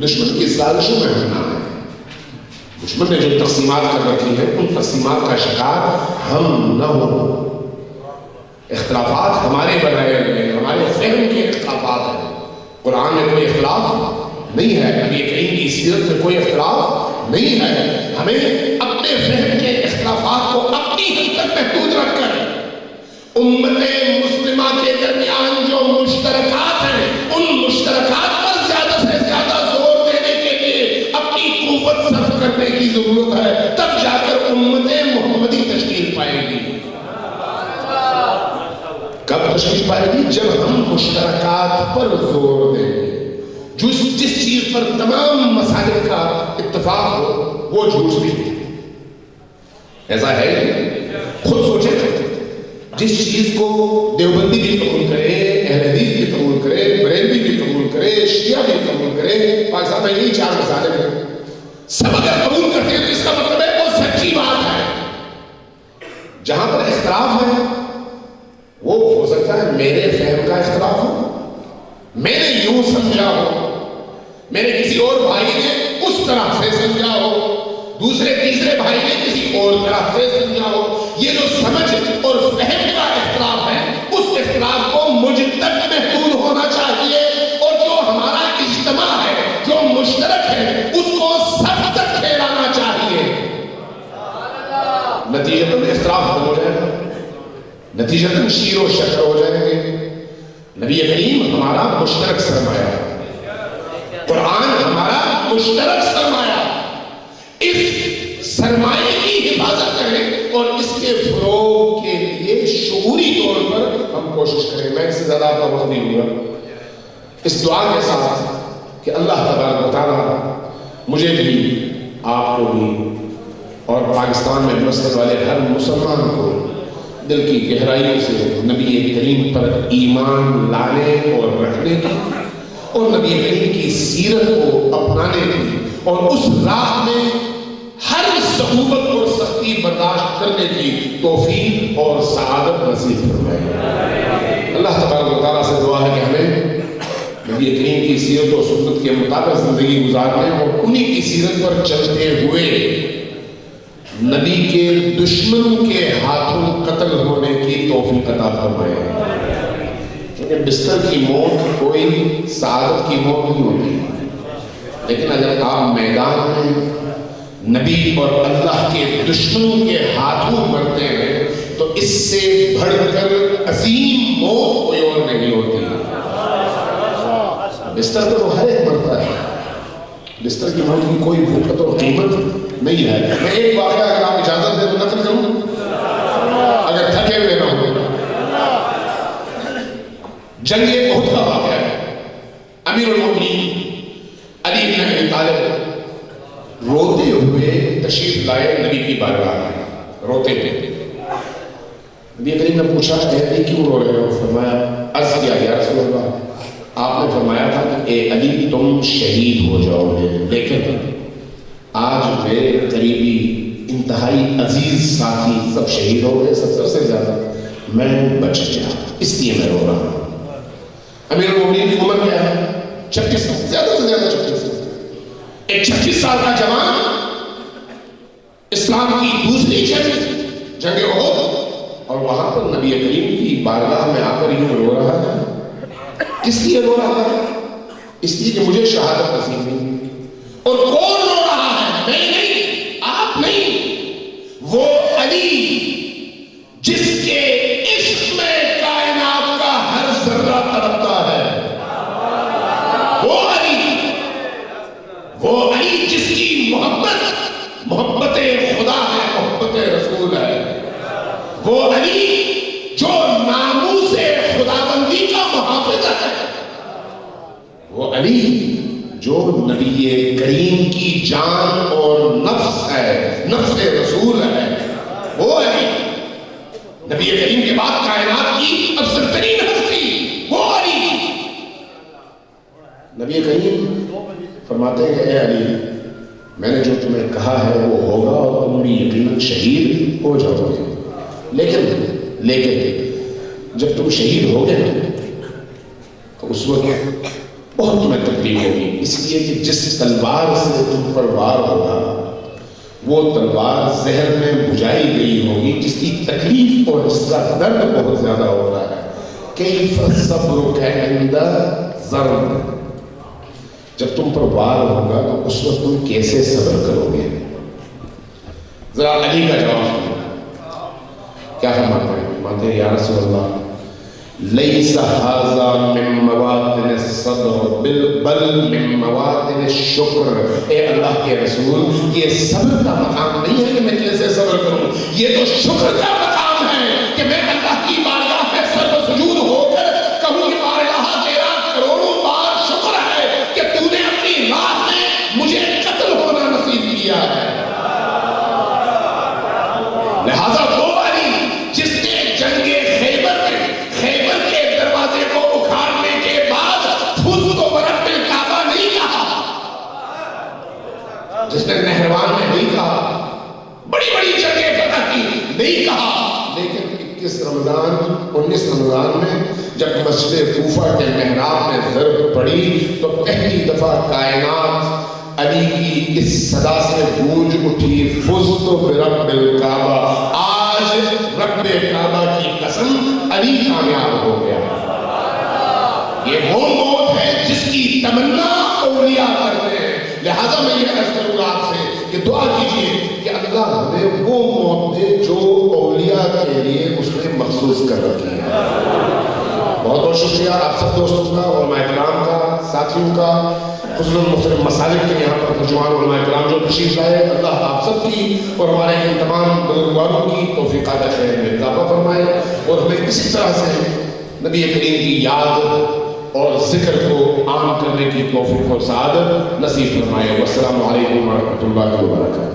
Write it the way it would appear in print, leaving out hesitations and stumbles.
دشمن کی سازشوں میں ہونا ہے. دشمن نے جو تقسیمات کر رکھی ہیں ان تقسیمات کا شکار ہم نہ ہوں. اختلافات ہمارے بنائے ہوئے ہمارے فہم کے اختلافات ہیں. قرآن میں کوئی اختلاف نہیں ہے, نبی کریم کی سیرت میں کوئی اختلاف نہیں ہے. ہمیں اپنے فہم کے اختلافات کو اپنی حد تک محدود رکھ کر امت مسلمہ کے درمیان جو مشترکات ہیں ان مشترکات پر زیادہ سے زیادہ زور دینے کے لیے اپنی قوت صرف کرنے کی ضرورت ہے. تب جا کر امت محمدی تشکیل پائے گی. کب تشکیل پائے گی؟ جب ہم مشترکات پر زور دیں گے. جس چیز پر تمام مسالک کا اتفاق ہو وہ جھوٹ بھی ایسا ہے. خود سوچیں, جس چیز کو دیوبندی بھی قبول کرے, اہل حدیث بھی قبول کرے, بریلوی بھی قبول کرے, شیعہ بھی قبول کرے, پاکستان میں یہی 4 مسالک ہیں, سب اگر قبول کرتے ہیں تو اس کا مطلب ہے وہ سچی بات ہے. جہاں پر اختلاف ہے وہ ہو سکتا ہے میرے فہم کا اختلاف ہو, میں نے یوں سمجھا ہو, میرے کسی اور بھائی نے اس طرح سے سمجھا ہو, دوسرے تیسرے بھائی نے کسی اور طرح سے سمجھا ہو. یہ جو سمجھ اور فہم کا اختلاف ہے اس اختلاف کو مجھ تک محدود ہونا چاہیے, اور جو ہمارا اجتماع ہے جو مشترک ہے اس کو سب تک پھیلانا چاہیے. نتیجتاً اختلاف ختم ہو جائے گا, نتیجتاً شیر و شکر ہو جائیں گے. نبی کریم ہمارا مشترک سرمایہ ہے, قرآن ہمارا مشترک سرمایہ. اس سرمایے کی حفاظت کریں اور اس کے فروغ کے لیے شعوری طور پر ہم کوشش کریں. میں اس سے زیادہ آپ کا وقت نہیں ہوں گا. اس دعا کے ساتھ کہ اللہ تبارک و تعالیٰ مجھے بھی, آپ کو بھی, اور پاکستان میں بسنے والے ہر مسلمان کو دل کی گہرائیوں سے نبی کریم پر ایمان لانے اور رکھنے کی اور نبی کریم کی سیرت کو اپنانے کی اور اس راہ میں ہر صعوبت اور سختی برداشت کرنے کی توفیق اور سعادت نصیب فرمائے. اللہ تبارک و تعالیٰ سے دعا ہے کہ ہمیں نبی کریم کی سیرت و سنت کے مطابق زندگی گزارنے اور انہی کی سیرت پر چلتے ہوئے نبی کے دشمنوں کے ہاتھوں قتل ہونے کی توفیق عطا فرمائے. کیونکہ بستر کی موت کوئی سعادت کی موت نہیں ہوتی, لیکن اگر آپ میدان میں نبی اور اللہ کے دشمنوں کے ہاتھوں مرتے ہیں تو اس سے بڑھ کر عظیم موت کوئی اور نہیں ہوتی. بستر پر وہ ہر ایک مرتا ہے, بستر کی موت کی کوئی بھوکت اور قیمت نہیں ہے. میں ایک واقعہ اگر آپ اجازت دیں تو نقل کروں, اگر تھکے ہوئے نہ ہوں. جنگ احد کا واقعہ ہے. امیر المومنین علی بن ابی طالب روتے ہوئے تشریف لائے نبی کی بارگاہ میں, روتے تھے. نبی کریم نے پوچھا اے علی کیوں رو رہے ہو؟ فرمایا عرض کیا یا رسول اللہ, آپ نے فرمایا تھا کہ اے علی تم شہید ہو جاؤ گے, لیکن آج میرے قریبی انتہائی عزیز ساتھی سب شہید ہو گئے, 70 سے زیادہ, میں بچ گیا, اس لیے میں رو رہا ہوں. امیر المومنین کی عمر کیا ہے؟ 36 سال, زیادہ سے زیادہ 36 سال. ایک 36 سال کا جوان اسلام کی دوسری جنگ احد, اور وہاں پر نبی کریم کی بارگاہ میں آ کر یوں رو رہا ہے. کس لیے رو رہا ہے؟ اس لیے کہ مجھے شہادت نصیب نہیں. اور کون رو رہا ہے؟ میں نہیں, آپ نہیں, وہ علی جس کے عشق میں کائنات کا ہر ذرہ تڑپتا ہے. وہ علی جس کی محبت خدا ہے, محبت رسول ہے. وہ علی جو ناموس خداوندی کا محافظ ہے. وہ علی جو نبی کریم کی جان اور نفس ہے, نفس رسول ہے. وہ علی نبی کریم کے بعد کائنات کی افضل ترین ہستی, وہ علی. نبی کریم فرماتے ہیں اے علی میں نے جو تمہیں کہا ہے وہ ہوگا اور تم بھی یقیناً شہید ہو جاؤ گے, لیکن جب تم شہید ہو گے تو اس وقت بہت تمہیں تکلیف ہوگی، اس لیے کہ جس تلوار سے تم پر وار ہوگا وہ تلوار زہر میں بجھائی گئی ہوگی، جس کی تکلیف اور جس کا درد بہت زیادہ ہوتا ہے۔ کیف صبرک عند ضرب، جب تم پر وار ہوگا تو اس وقت تم کیسے صبر کرو گے؟ ذرا علی کا جواب سنو، کیا فرماتے ہیں؟ فرماتے ہیں یا رسول اللہ لیس ھذا من مواطن الصبر بل من مواطن الشکر، اے اللہ کے رسول یہ صبر کا مقام نہیں ہے کہ میں کیسے صبر کروں، یہ تو شکر کا مقام ہے کہ میں اللہ کی بارگاہ میں سر و سجود ہو کر کہوں کہ بارگاہ تیرا کروڑوں بار شکر ہے کہ تو نے اپنی راہ میں مجھے قتل ہونا نصیب کیا ہے۔ لہذا وہ علی جس نے جنگ خیبر کے دروازے کو اکھاڑنے کے بعد فزت برب الکعبہ نہیں کہا، جس نے نہروان میں نہیں کہا، بڑی بڑی جنگیں فتح کی نہیں کہا، لیکن 19 رمضان میں جب مسجد کوفہ کے محراب میں ضرب پڑی تو پہلی دفعہ کائنات علی کی اس صدا سے گونج اٹھی، فزت برب الکعبہ، آج رب کعبہ کی قسم علی کامیاب ہو گیا۔ یہ وہ موت ہے جس کی تمنا اولیاء کرتے ہیں۔ لہذا میں یہ عرض کروں گا آپ سے کہ دعا کیجئے کہ اللہ ہمیں وہ موت دے جو اولیاء کے لیے اس نے مخصوص کر رکھی ہے۔ بہت بہت شکریہ آپ سب دوستوں کا، علماء کرام کا، ساتھیوں کا، خصوصاً مختلف مسالک کے یہاں پر ترجمان علماء کرام جو تشریف لائے، اللہ آپ سب کی اور ہمارے ان تمام بزرگواروں کی توفیقات خیر میں اضافہ فرمائے اور ہمیں اسی طرح سے نبی کریم کی یاد اور ذکر کو عام کرنے کی توفیق اور سعادت نصیب فرمائے۔ والسلام علیکم ورحمۃ اللہ وبرکاتہ۔